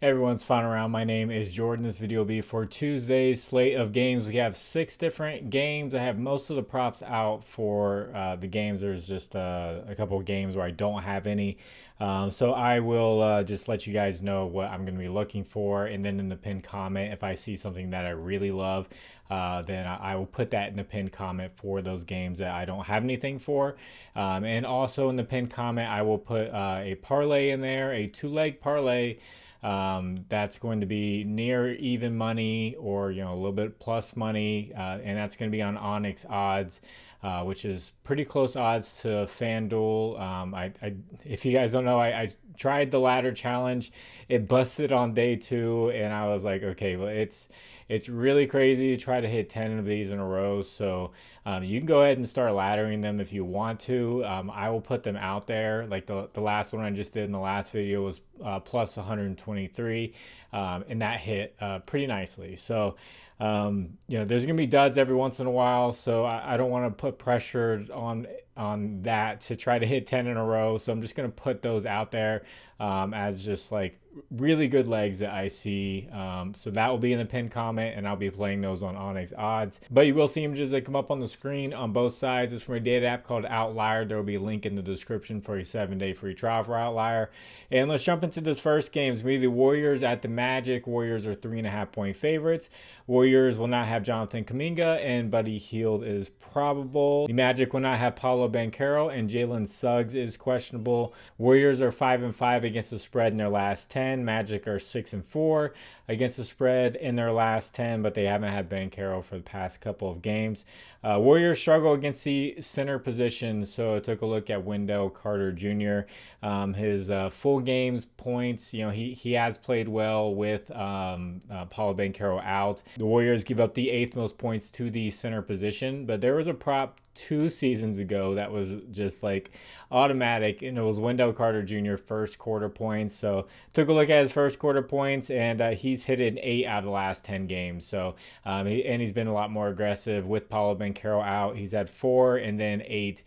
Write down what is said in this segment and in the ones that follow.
Everyone's fun around. My name is Jordan. This video will be for Tuesday's slate of games. We have 6 different games. I have most of the props out for the games. There's just a couple of games where I don't have any. So I will just let you guys know what I'm going to be looking for. And then in the pinned comment, if I see something that I really love, then I will put that in the pinned comment for those games that I don't have anything for. And also in the pinned comment, I will put a parlay in there, a 2-leg parlay. That's going to be near even money or a little bit plus money, and that's going to be on Onyx odds, which is pretty close odds to FanDuel. If you guys don't know, I tried the ladder challenge. It busted on day 2, and I was like, okay, well, it's really crazy to try to hit 10 of these in a row. So you can go ahead and start laddering them if you want to. I will put them out there. Like the last one I just did in the last video was plus 123, and that hit pretty nicely. So there's gonna be duds every once in a while, so I don't want to put pressure on that to try to hit 10 in a row. So I'm just gonna put those out there as just like really good legs that I see. So that will be in the pinned comment, and I'll be playing those on Onyx odds. But you will see images that come up on the screen on both sides. It's from a data app called Outlier. There will be a link in the description for a 7-day free trial for Outlier. And let's jump into this first game. It's going to be the Warriors at the Magic. Warriors are 3.5-point favorites. Warriors will not have Jonathan Kuminga, and Buddy Hield is probable. The Magic will not have Paolo Banchero, and Jalen Suggs is questionable. Warriors are 5-5 against the spread in their last 10. Magic are 6-4 against the spread in their last 10, but they haven't had Banchero for the past couple of games. Warriors struggle against the center position, so I took a look at Wendell Carter Jr. His full games points, he has played well with Paolo Banchero out. The Warriors give up the 8th most points to the center position, but there was a prop 2 seasons ago that was just like automatic, and it was Wendell Carter Jr. first quarter points. So took a look at his first quarter points, and he's hit it in 8 out of the last 10 games. So he's been a lot more aggressive with Paolo Banchero out. He's had 4 and then 8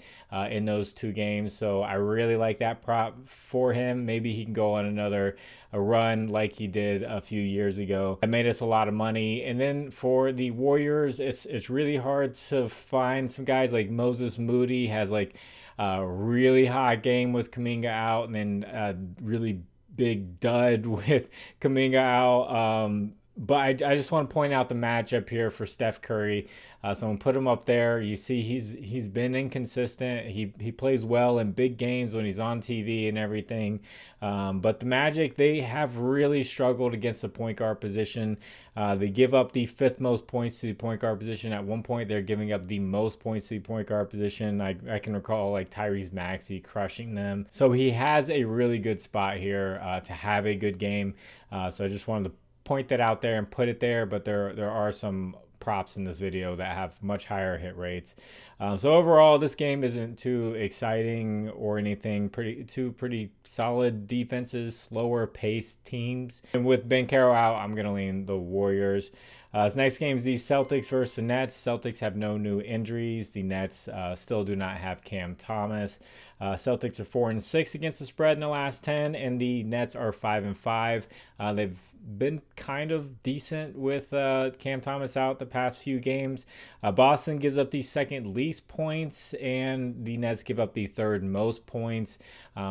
in those 2 games. So I really like that prop for him. Maybe he can go on another run like he did a few years ago. That made us a lot of money. And then for the Warriors, it's really hard to find some guys. Like Moses Moody has like a really hot game with Kuminga out, and then a really big dud with Kuminga out. But I just want to point out the matchup here for Steph Curry. So I'm gonna put him up there. You see he's been inconsistent. He plays well in big games when he's on TV and everything. But the Magic, they have really struggled against the point guard position. They give up the 5th most points to the point guard position. At one point, they're giving up the most points to the point guard position. I can recall like Tyrese Maxey crushing them. So he has a really good spot here to have a good game. So I just wanted to point that out there and put it there, but there are some props in this video that have much higher hit rates. So overall, this game isn't too exciting or anything. Pretty solid defenses, slower paced teams. And with Banchero out, I'm gonna lean the Warriors. This next game is the Celtics versus the Nets. Celtics have no new injuries. The Nets still do not have Cam Thomas. Celtics are 4-6 against the spread in the last 10, and the Nets are 5-5. They've been kind of decent with Cam Thomas out the past few games. Boston gives up the 2nd least points, and the Nets give up the 3rd most points.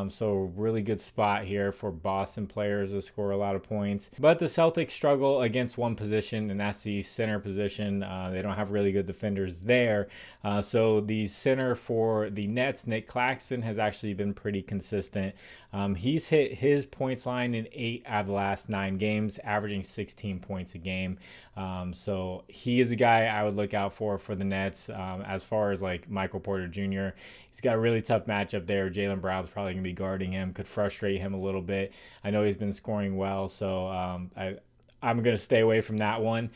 So really good spot here for Boston players to score a lot of points. But the Celtics struggle against one position, and that's the center position. They don't have really good defenders there. So the center for the Nets, Nick Claxton, has actually been pretty consistent. He's hit his points line in 8 out of the last 9 games, averaging 16 points a game. So he is a guy I would look out for the Nets. As far as like Michael Porter Jr., he's got a really tough matchup there. Jaylen Brown's probably going to be guarding him, could frustrate him a little bit. I know he's been scoring well, so I'm going to stay away from that one.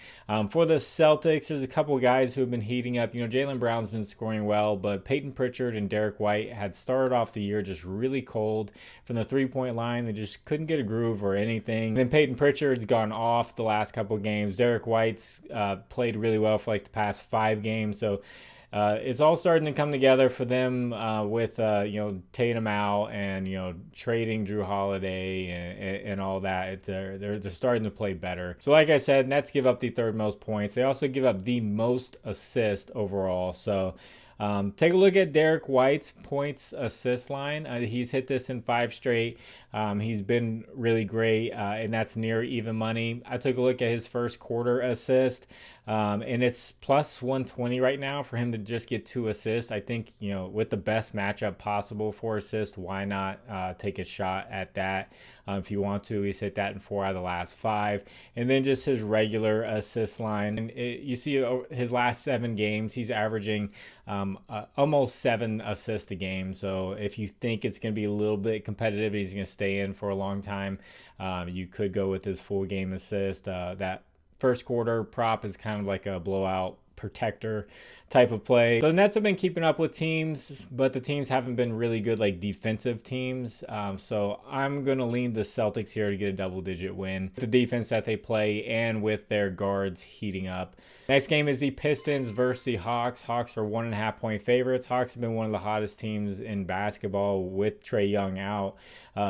For the Celtics, there's a couple of guys who have been heating up. Jaylen Brown's been scoring well, but Peyton Pritchard and Derek White had started off the year just really cold from the 3-point line. They just couldn't get a groove or anything. And then Peyton Pritchard's gone off the last couple of games. Derek White's played really well for like the past 5 games. So it's all starting to come together for them with Tatum out and trading Drew Holiday and all that. They're starting to play better. So like I said, Nets give up the third most points. They also give up the most assists overall. So take a look at Derek White's points assist line. He's hit this in 5 straight. He's been really great, and that's near even money. I took a look at his first quarter assist, and it's plus 120 right now for him to just get 2 assists. I think, with the best matchup possible for assist, why not take a shot at that if you want to. He's hit that in 4 out of the last 5. And then just his regular assist line. And you see his last 7 games, he's averaging almost 7 assists a game. So if you think it's going to be a little bit competitive, he's going to stay in for a long time, you could go with his full game assist. That first quarter prop is kind of like a blowout protector type of play. So the Nets have been keeping up with teams, but the teams haven't been really good, like defensive teams. So I'm going to lean the Celtics here to get a double-digit win. The defense that they play and with their guards heating up. Next game is the Pistons versus the Hawks. Hawks are 1.5-point favorites. Hawks have been one of the hottest teams in basketball with Trae Young out.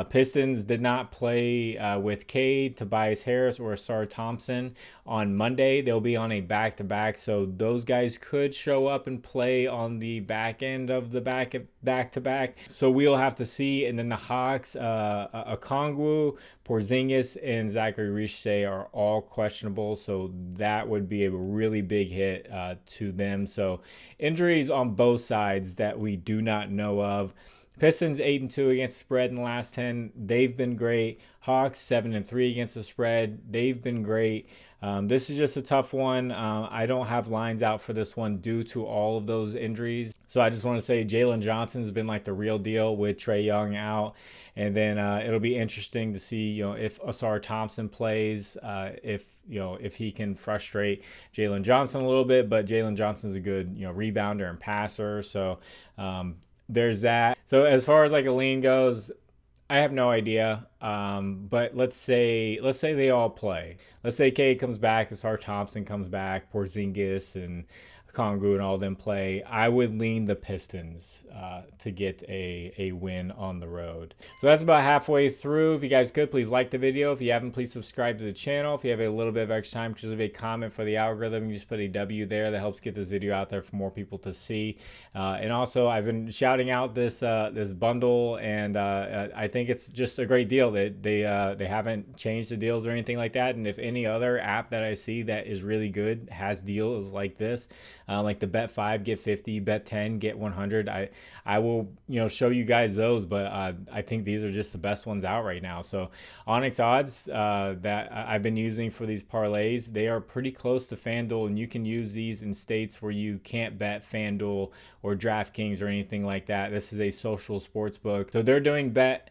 Pistons did not play with Cade, Tobias Harris, or Asar Thompson on Monday. They'll be on a back-to-back, so those guys could show up and play on the back end of the back-to-back. So we'll have to see. And then the Hawks, Okongwu, Porzingis, and Zachary Riche are all questionable, so that would be a really big hit to them. So injuries on both sides that we do not know of. Pistons 8-2 against the spread in the last 10. They've been great. Hawks 7-3 against the spread. They've been great. This is just a tough one. I don't have lines out for this one due to all of those injuries. So I just want to say Jalen Johnson's been like the real deal with Trae Young out. And then it'll be interesting to see, if Asar Thompson plays, if he can frustrate Jalen Johnson a little bit. But Jalen Johnson's a good, rebounder and passer. So there's that. So as far as like a lean goes, I have no idea. But let's say they all play. Let's say Cade comes back, Asar Thompson comes back, Porzingis and Okongwu and all of them play. I would lean the Pistons to get a win on the road. So that's about halfway through. If you guys could, please like the video. If you haven't, please subscribe to the channel. If you have a little bit of extra time, just leave a comment for the algorithm. You just put a W there. That helps get this video out there for more people to see. And also, I've been shouting out this bundle, and I think it's just a great deal. They haven't changed the deals or anything like that. And if any other app that I see that is really good has deals like this, like the bet 5 get 50, bet 10 get 100, I will show you guys those, but I think these are just the best ones out right now. So Onyx odds that I've been using for these parlays, they are pretty close to FanDuel, and you can use these in states where you can't bet FanDuel or DraftKings or anything like that. This is a social sports book, so they're doing bet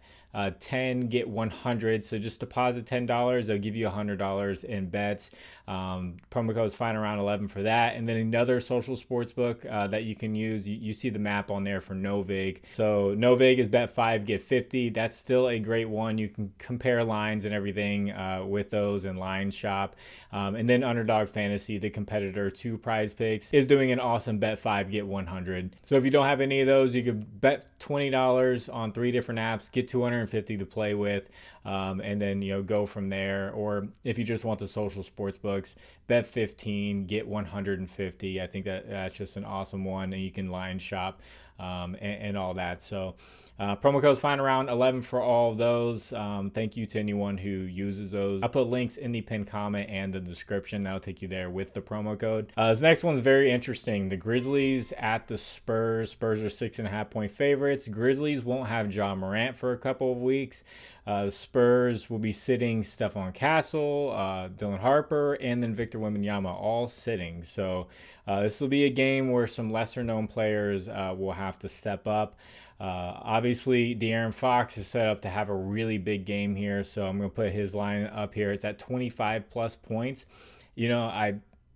10 get 100. So just deposit $10, they'll give you $100 in bets. Promo code is fine around 11 for that. And then another social sports book that you can use, you see the map on there for Novig. So Novig is bet 5 get 50. That's still a great one. You can compare lines and everything with those in Line Shop. And then Underdog Fantasy, the competitor to PrizePicks, is doing an awesome bet 5 get 100. So if you don't have any of those, you could bet $20 on 3 different apps, get 250 to play with, and then go from there. Or if you just want the social sports books, bet 15 get 150. I think that's just an awesome one, and you can line shop and all that. So promo code's fine around 11 for all of those. Thank you to anyone who uses those. I'll put links in the pinned comment and the description. That'll take you there with the promo code. This next one's very interesting. The Grizzlies at the Spurs. Spurs are 6.5-point favorites. Grizzlies won't have Ja Morant for a couple of weeks. Spurs will be sitting Stephon Castle, Dylan Harper, and then Victor Wembanyama, all sitting. So this will be a game where some lesser-known players will have to step up. Obviously, De'Aaron Fox is set up to have a really big game here, so I'm going to put his line up here. It's at 25-plus points.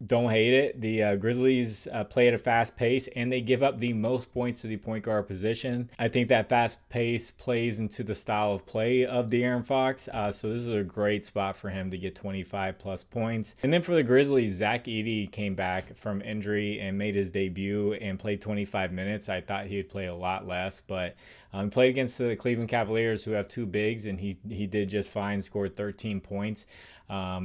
don't hate it. The Grizzlies play at a fast pace, and they give up the most points to the point guard position. I think that fast pace plays into the style of play of De'Aaron Fox. So this is a great spot for him to get 25 plus points. And then for the Grizzlies, Zach Edey came back from injury and made his debut and played 25 minutes. I thought he would play a lot less, but he played against the Cleveland Cavaliers, who have two bigs, and he did just fine, scored 13 points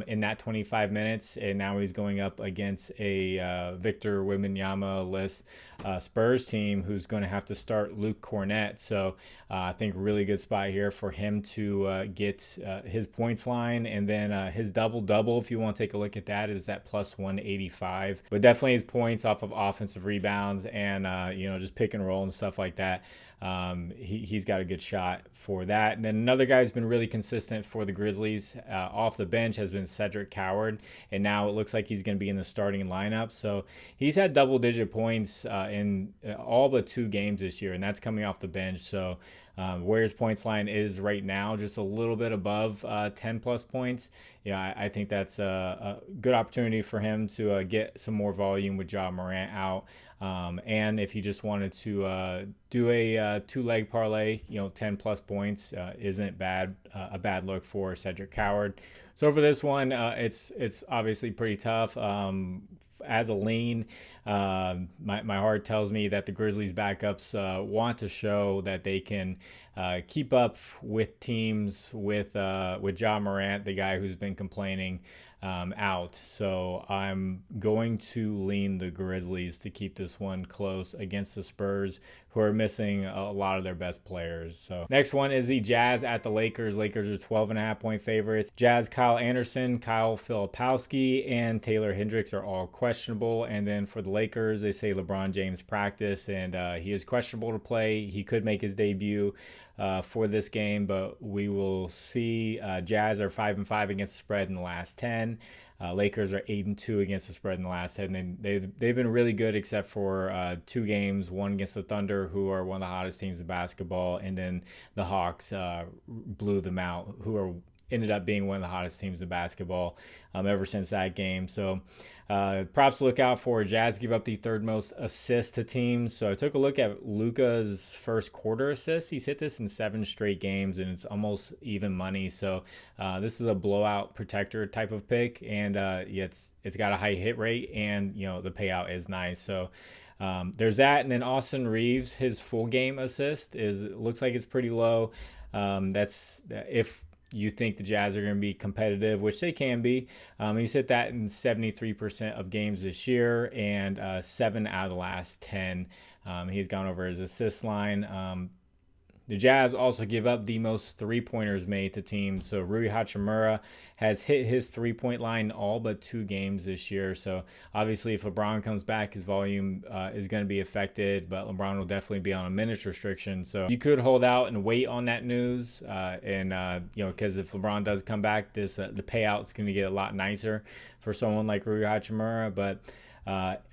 in that 25 minutes, and now he's going up against a Victor Wembanyama-less Spurs team who's going to have to start Luke Cornett. So I think really good spot here for him to get his points line, and then his double-double, if you want to take a look at that, is at plus 185. But definitely his points off of offensive rebounds and just pick and roll and stuff like that. He's got a good shot for that. And then another guy who's been really consistent for the Grizzlies off the bench has been Cedric Coward, and now it looks like he's going to be in the starting lineup. So he's had double-digit points in all but 2 games this year, and that's coming off the bench. So where his points line is right now, just a little bit above 10 plus points. Yeah, I think that's a good opportunity for him to get some more volume with Ja Morant out. And if you just wanted to do a 2-leg parlay, 10 plus points isn't bad, a bad look for Cedric Coward. So for this one, it's obviously pretty tough. As a lean, my heart tells me that the Grizzlies backups want to show that they can keep up with teams with Ja Morant, the guy who's been complaining, out. So I'm going to lean the Grizzlies to keep this one close against the Spurs, who are missing a lot of their best players. So next one is the Jazz at the Lakers. Lakers are 12.5 point favorites. Jazz, Kyle Anderson, Kyle Filipowski, and Taylor Hendricks are all questionable. And then for the Lakers, they say LeBron James practiced, and he is questionable to play. He could make his debut for this game, but we will see. Jazz are 5-5 against the spread in the last 10. Lakers are 8-2 against the spread in the last 10. And they've been really good except for 2 games, one against the Thunder, who are one of the hottest teams in basketball, and then the Hawks blew them out, who ended up being one of the hottest teams in basketball ever since that game. So props to look out for. Jazz give up the 3rd most assists to teams. So I took a look at Luka's first quarter assists. He's hit this in 7 straight games, and it's almost even money. So this is a blowout protector type of pick, and it's got a high hit rate, and the payout is nice. So there's that. And then Austin Reeves, his full game assist looks like it's pretty low. That's if you think the Jazz are going to be competitive, which they can be. He's hit that in 73% of games this year, and 7 out of the last 10. He's gone over his assist line. The Jazz also give up the most 3-pointers made to teams. So Rui Hachimura has hit his 3-point line all but 2 games this year. So obviously if LeBron comes back, his volume is going to be affected, but LeBron will definitely be on a minutes restriction. So you could hold out and wait on that news. Because if LeBron does come back, the payout's going to get a lot nicer for someone like Rui Hachimura. But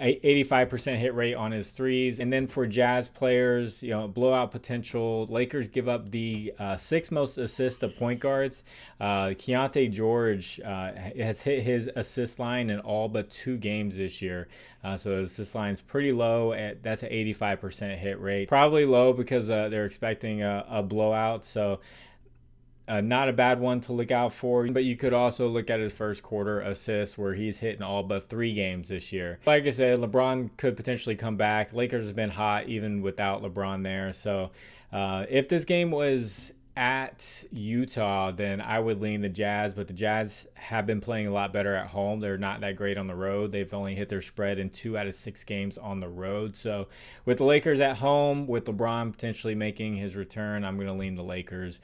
85% hit rate on his threes. And then for Jazz players, blowout potential. Lakers give up the 6th most assists to point guards. Keontae George has hit his assist line in all but 2 games this year. So the assist line's pretty low. That's an 85% hit rate. Probably low because they're expecting a blowout. So not a bad one to look out for, but you could also look at his first quarter assists where he's hitting all but 3 games this year. Like I said, LeBron could potentially come back. Lakers have been hot even without LeBron there. So if this game was at Utah, then I would lean the Jazz, but the Jazz have been playing a lot better at home. They're not that great on the road. They've only hit their spread in 2 out of 6 games on the road. So with the Lakers at home, with LeBron potentially making his return, I'm going to lean the Lakers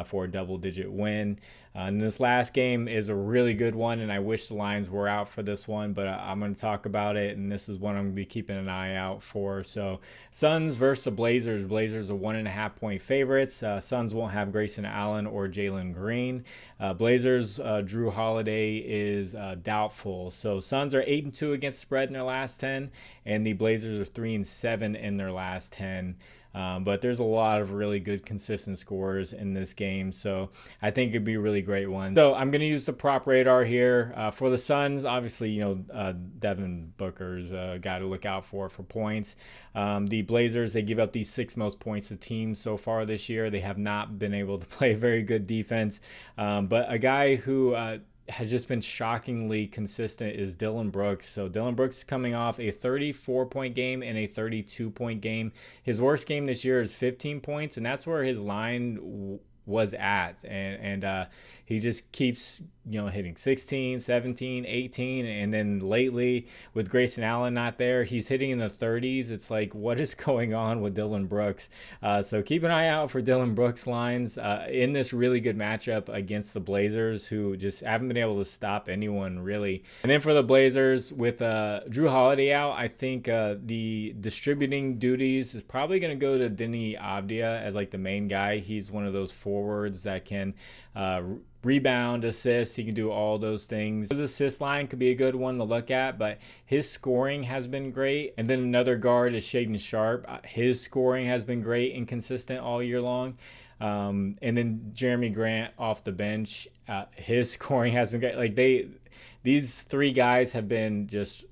for a double-digit win. And this last game is a really good one, and I wish the lines were out for this one, but I'm going to talk about it, and this is one I'm going to be keeping an eye out for. So Suns versus the Blazers. Blazers are 1.5 point favorites. Suns won't have Grayson Allen or Jalen Green. Blazers, Drew Holiday is doubtful. So Suns are 8-2 against spread in their last 10, and the Blazers are 3-7 in their last 10. But there's a lot of really good consistent scores in this game, so I think it'd be a really great one. So I'm going to use the prop radar here. For the Suns, obviously, Devin Booker's a guy to look out for points. The Blazers, they give up the 6th most points to teams so far this year. They have not been able to play very good defense, but a guy who has just been shockingly consistent is Dillon Brooks. So Dillon Brooks is coming off a 34-point game and a 32-point game. His worst game this year is 15 points, and that's where his line was at. And he just keeps, hitting 16, 17, 18. And then lately, with Grayson Allen not there, he's hitting in the 30s. It's like, what is going on with Dillon Brooks? So keep an eye out for Dillon Brooks lines in this really good matchup against the Blazers, who just haven't been able to stop anyone, really. And then for the Blazers, with Drew Holiday out, I think the distributing duties is probably going to go to Deni Avdija as like the main guy. He's one of those forwards that can rebound, assist. He can do all those things. His assist line could be a good one to look at, but his scoring has been great. And then another guard is Shaedon Sharpe. His scoring has been great and consistent all year long. And then Jeremy Grant off the bench, his scoring has been great. Like these 3 guys have been just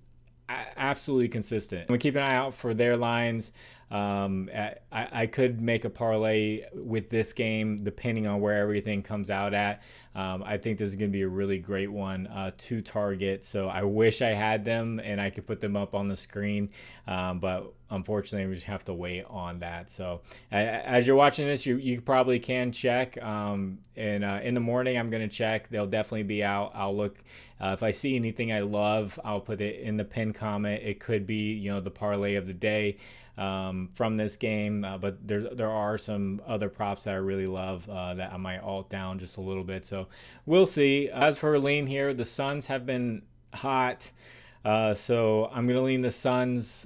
absolutely consistent. We keep an eye out for their lines. I could make a parlay with this game depending on where everything comes out at. I think this is going to be a really great one to target. So I wish I had them and I could put them up on the screen. But unfortunately, we just have to wait on that. So as you're watching this, you probably can check. And in the morning, I'm going to check. They'll definitely be out. I'll look. If I see anything I love, I'll put it in the pinned comment. It could be, the parlay of the day from this game, but there are some other props that I really love that I might alt down just a little bit. So we'll see. As for lean here, the Suns have been hot, so I'm gonna lean the Suns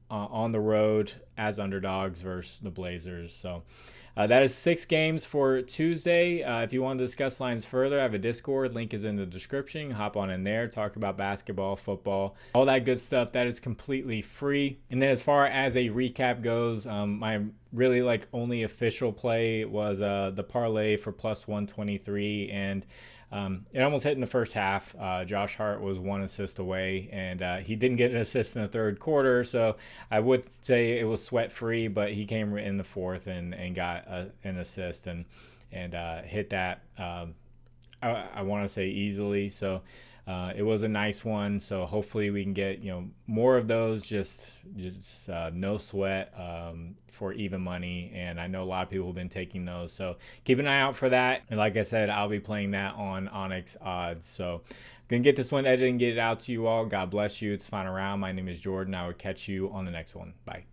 on the road as underdogs versus the Blazers. So that is 6 games for Tuesday. If you want to discuss lines further, I have a Discord. Link is in the description. Hop on in there. Talk about basketball, football, all that good stuff. That is completely free. And then as far as a recap goes, my really only official play was the parlay for plus 123. And it almost hit in the first half. Josh Hart was 1 assist away, and he didn't get an assist in the third quarter, so I would say it was sweat-free, but he came in the fourth and got an assist and hit that, I want to say, easily. So it was a nice one, so hopefully we can get more of those, just no sweat for even money. And I know a lot of people have been taking those, so keep an eye out for that. And like I said, I'll be playing that on Onyx Odds. So gonna get this one edited and get it out to you all. God bless you. It's Final Round. My name is Jordan. I will catch you on the next one. Bye.